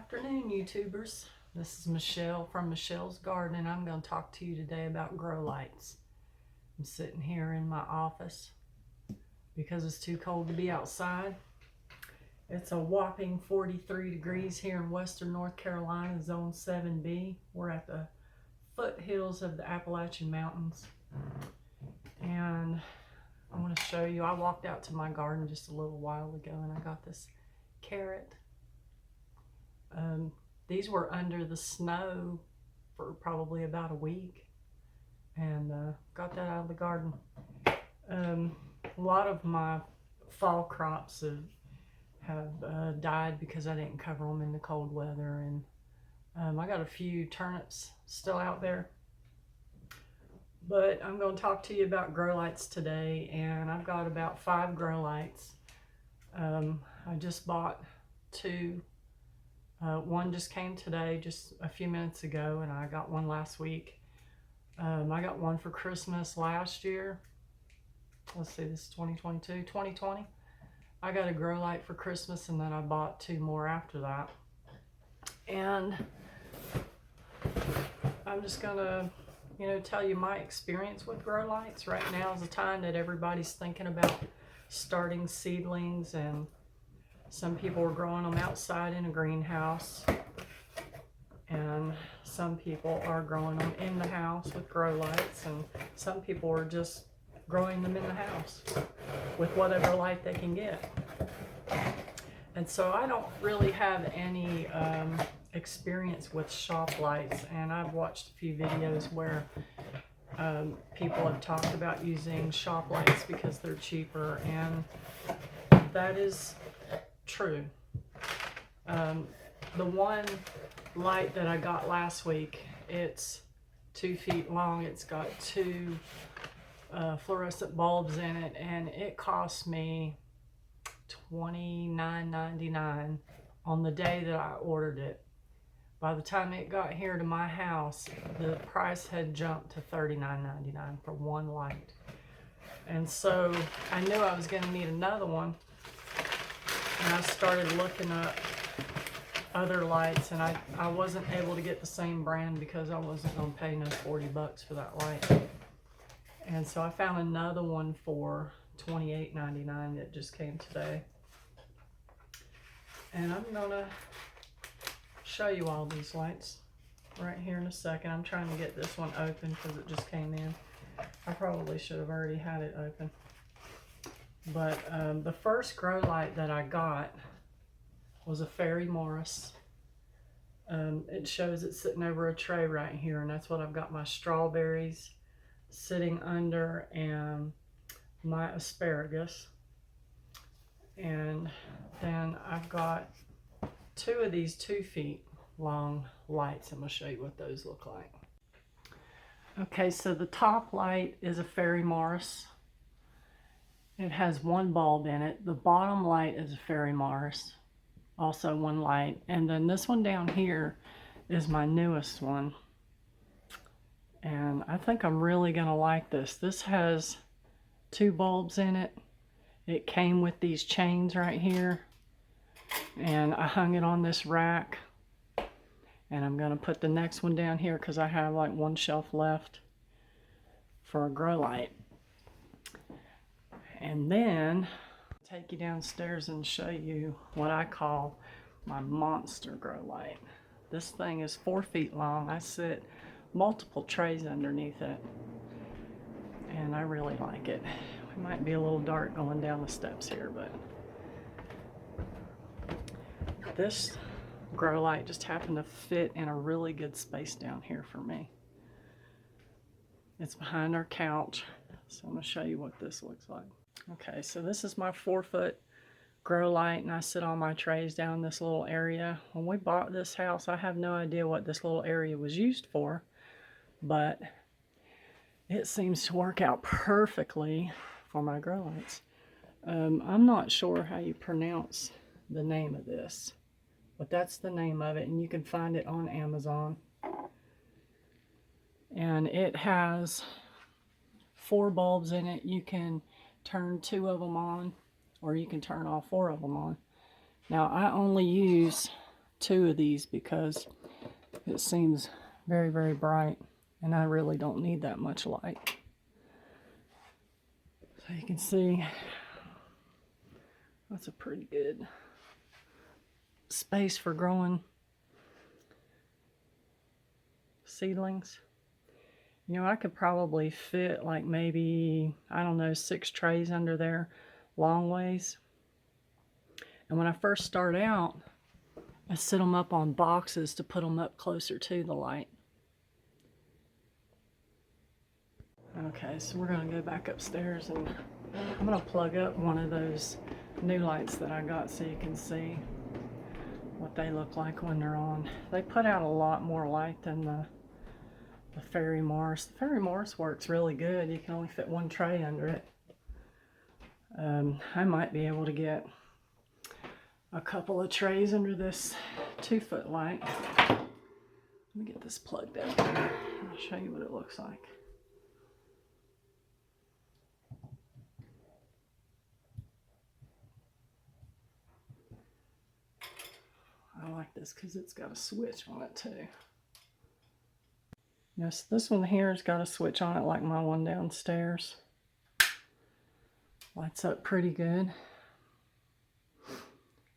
Afternoon, YouTubers. This is Michelle from Michelle's Garden, and I'm going to talk to you today about grow lights. I'm sitting here in my office because it's too cold to be outside. It's a whopping 43 degrees here in western North Carolina, Zone 7B. We're at the foothills of the Appalachian Mountains. And I want to show you, I walked out to my garden just a little while ago and I got this carrot. These were under the snow for probably about a week, and got that out of the garden. A lot of my fall crops have died because I didn't cover them in the cold weather, and I got a few turnips still out there. But I'm going to talk to you about grow lights today, and I've got about 5 grow lights. I just bought 2. One just came today, just a few minutes ago, and I got one last week. I got one for Christmas last year. Let's see, this is 2022, 2020. I got a grow light for Christmas, and then I bought 2 more after that. And I'm just gonna, tell you my experience with grow lights. Right now is the time that everybody's thinking about starting seedlings, and some people are growing them outside in a greenhouse, and some people are growing them in the house with grow lights, and some people are just growing them in the house with whatever light they can get. And so I don't really have any experience with shop lights, and I've watched a few videos where people have talked about using shop lights because they're cheaper, and that is true. The one light that I got last week, it's 2 feet long. It's got 2 fluorescent bulbs in it, and it cost me $29.99 on the day that I ordered it. By the time it got here to my house, the price had jumped to $39.99 for one light. And so I knew I was going to need another one. And I started looking up other lights, and I wasn't able to get the same brand because I wasn't going to pay no $40 for that light. And so I found another one for $28.99 that just came today. And I'm going to show you all these lights right here in a second. I'm trying to get this one open because it just came in. I probably should have already had it open. But the first grow light that I got was a Fairy Morris. It shows it sitting over a tray right here, and that's what I've got my strawberries sitting under and my asparagus. And then I've got 2 of these 2 feet long lights. I'm going to show you what those look like. Okay, so the top light is a Fairy Morris. It has 1 bulb in it. The bottom light is a Fairy Morris, also 1 light. And then this one down here is my newest one. And I think I'm really gonna like this. This has 2 bulbs in it. It came with these chains right here. And I hung it on this rack. And I'm gonna put the next one down here because I have like 1 shelf left for a grow light. And then I'll take you downstairs and show you what I call my monster grow light. This thing is 4 feet long. I sit multiple trays underneath it, and I really like it. It might be a little dark going down the steps here, but this grow light just happened to fit in a really good space down here for me. It's behind our couch, so I'm going to show you what this looks like. Okay, so this is my 4-foot grow light, and I sit all my trays down in this little area. When we bought this house, I have no idea what this little area was used for, but it seems to work out perfectly for my grow lights. I'm not sure how you pronounce the name of this, but that's the name of it, and you can find it on Amazon. And it has 4 bulbs in it. You can turn 2 of them on, or you can turn all 4 of them on. Now I only use 2 of these because it seems very, very bright, and I really don't need that much light. So you can see that's a pretty good space for growing seedlings. You know, I could probably fit like maybe, I don't know, 6 trays under there, long ways. And when I first start out, I set them up on boxes to put them up closer to the light. Okay, so we're gonna go back upstairs, and I'm gonna plug up one of those new lights that I got so you can see what they look like when they're on. They put out a lot more light than the Fairy Morse. The Fairy Morse works really good. You can only fit 1 tray under it. I might be able to get a couple of trays under this 2-foot light. Let me get this plugged up here. I'll show you what it looks like. I like this because it's got a switch on it too. Yes, this one here has got a switch on it like my one downstairs. Lights up pretty good.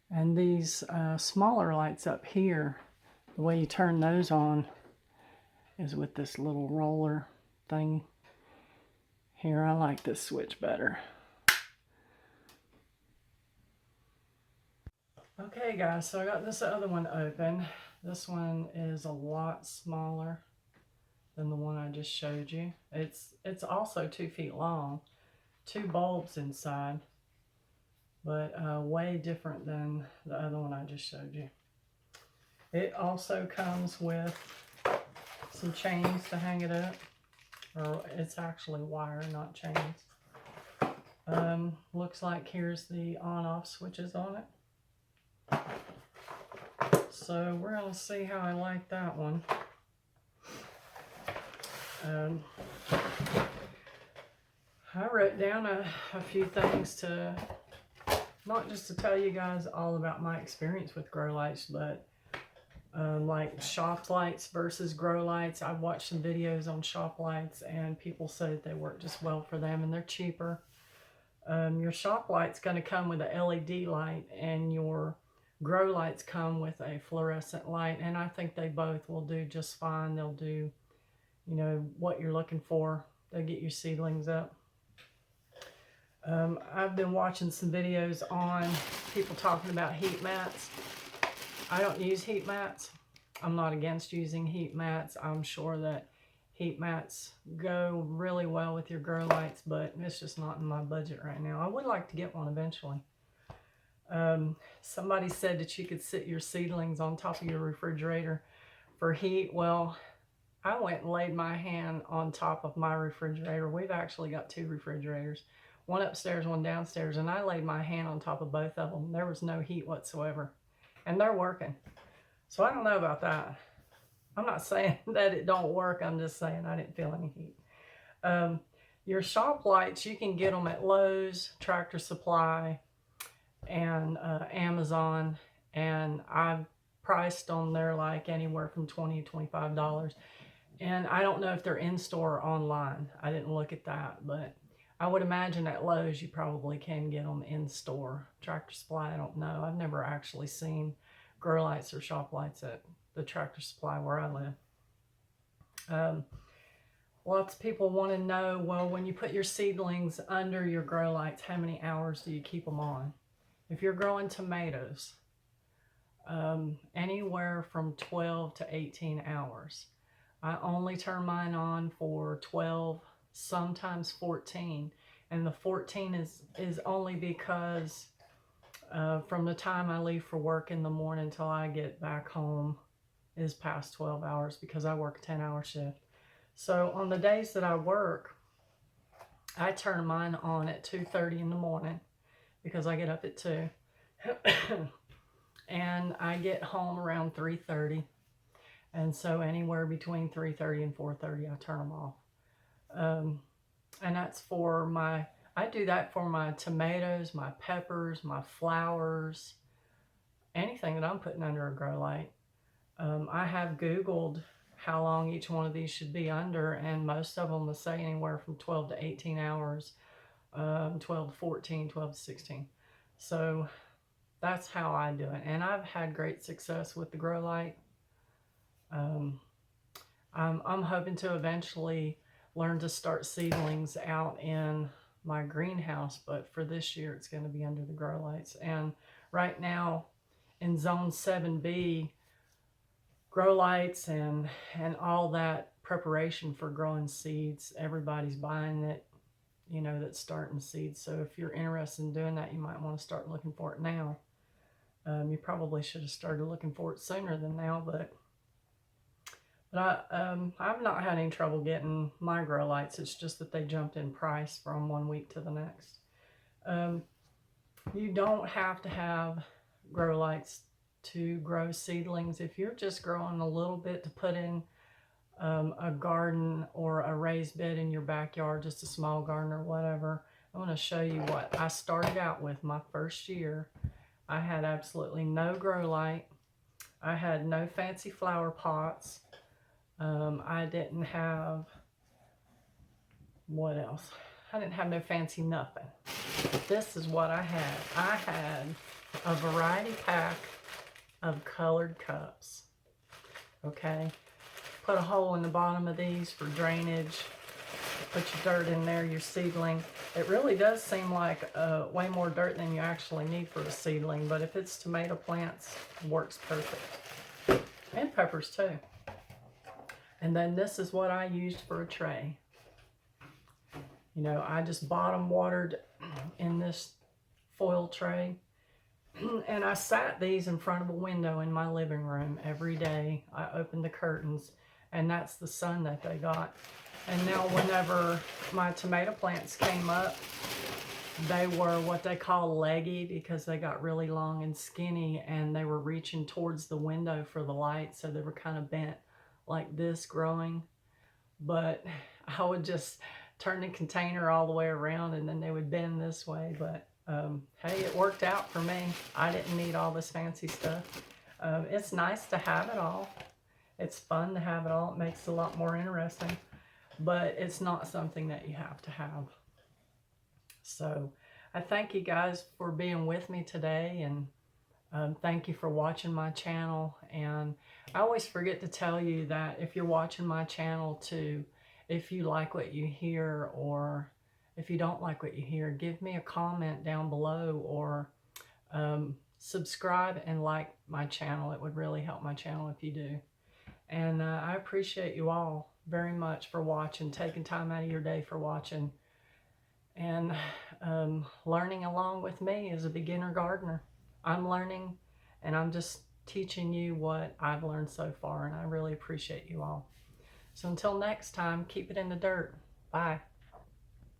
And these smaller lights up here, the way you turn those on is with this little roller thing here. I like this switch better. Okay guys, so I got this other one open. This one is a lot smaller than the one I just showed you. It's also 2 feet long, 2 bulbs inside, but way different than the other one I just showed you. It also comes with some chains to hang it up, or it's actually wire, not chains. Looks like here's the on-off switches on it. So we're gonna see how I like that one. I wrote down a few things to, not just to tell you guys all about my experience with grow lights, but like shop lights versus grow lights. I've watched some videos on shop lights, and people say they work just well for them and they're cheaper. Your shop light's going to come with a LED light, and your grow lights come with a fluorescent light, and I think they both will do just fine. They'll do, you know, what you're looking for. They'll get your seedlings up. I've been watching some videos on people talking about heat mats. I don't use heat mats. I'm not against using heat mats. I'm sure that heat mats go really well with your grow lights, but it's just not in my budget right now. I would like to get one eventually. Somebody said that you could sit your seedlings on top of your refrigerator for heat. Well, I went and laid my hand on top of my refrigerator. We've actually got 2 refrigerators, one upstairs, one downstairs, and I laid my hand on top of both of them. There was no heat whatsoever, and they're working. So I don't know about that. I'm not saying that it don't work. I'm just saying I didn't feel any heat. Your shop lights, you can get them at Lowe's, Tractor Supply, and Amazon, and I've priced them. They're like anywhere from $20 to $25. And I don't know if they're in store or online. I didn't look at that, but I would imagine at Lowe's you probably can get them in store. Tractor Supply, I don't know. I've never actually seen grow lights or shop lights at the Tractor Supply where I live. Lots of people want to know, well, when you put your seedlings under your grow lights, how many hours do you keep them on? If you're growing tomatoes, anywhere from 12 to 18 hours. I only turn mine on for 12, sometimes 14. And the 14 is only because from the time I leave for work in the morning till I get back home is past 12 hours because I work a 10-hour shift. So on the days that I work, I turn mine on at 2:30 in the morning because I get up at 2. And I get home around 3:30. And so anywhere between 3:30 and 4:30, I turn them off. And that's for I do that for my tomatoes, my peppers, my flowers, anything that I'm putting under a grow light. I have Googled how long each one of these should be under, and most of them will say anywhere from 12 to 18 hours, 12 to 14, 12 to 16. So that's how I do it. And I've had great success with the grow light. I'm hoping to eventually learn to start seedlings out in my greenhouse, but for this year it's going to be under the grow lights. And right now in zone 7B, grow lights and all that preparation for growing seeds, everybody's buying it, you know, that's starting seeds. So if you're interested in doing that, you might want to start looking for it now. You probably should have started looking for it sooner than now, but I've not had any trouble getting my grow lights. It's just that they jumped in price from one week to the next. You don't have to have grow lights to grow seedlings. If you're just growing a little bit to put in a garden or a raised bed in your backyard, just a small garden or whatever, I'm going to show you what I started out with my first year. I had absolutely no grow light. I had no fancy flower pots. I didn't have, what else? I didn't have no fancy nothing. But this is what I had. I had a variety pack of colored cups. Okay, put a hole in the bottom of these for drainage. Put your dirt in there, your seedling. It really does seem like way more dirt than you actually need for a seedling, but if it's tomato plants, it works perfect. And peppers too. And then this is what I used for a tray. You know, I just bottom watered in this foil tray. And I sat these in front of a window in my living room every day. I opened the curtains, and that's the sun that they got. And now whenever my tomato plants came up, they were what they call leggy because they got really long and skinny, and they were reaching towards the window for the light, so they were kind of bent like this growing. But I would just turn the container all the way around and then they would bend this way. But hey, it worked out for me. I didn't need all this fancy stuff. It's nice to have it all. It's fun to have it all. It makes it a lot more interesting, but it's not something that you have to have. So I thank you guys for being with me today, and thank you for watching my channel. And I always forget to tell you that if you're watching my channel too, if you like what you hear or if you don't like what you hear, give me a comment down below, or subscribe and like my channel. It would really help my channel if you do. And I appreciate you all very much for watching, taking time out of your day for watching, and learning along with me as a beginner gardener. I'm learning, and I'm just teaching you what I've learned so far, and I really appreciate you all. So until next time, keep it in the dirt. Bye.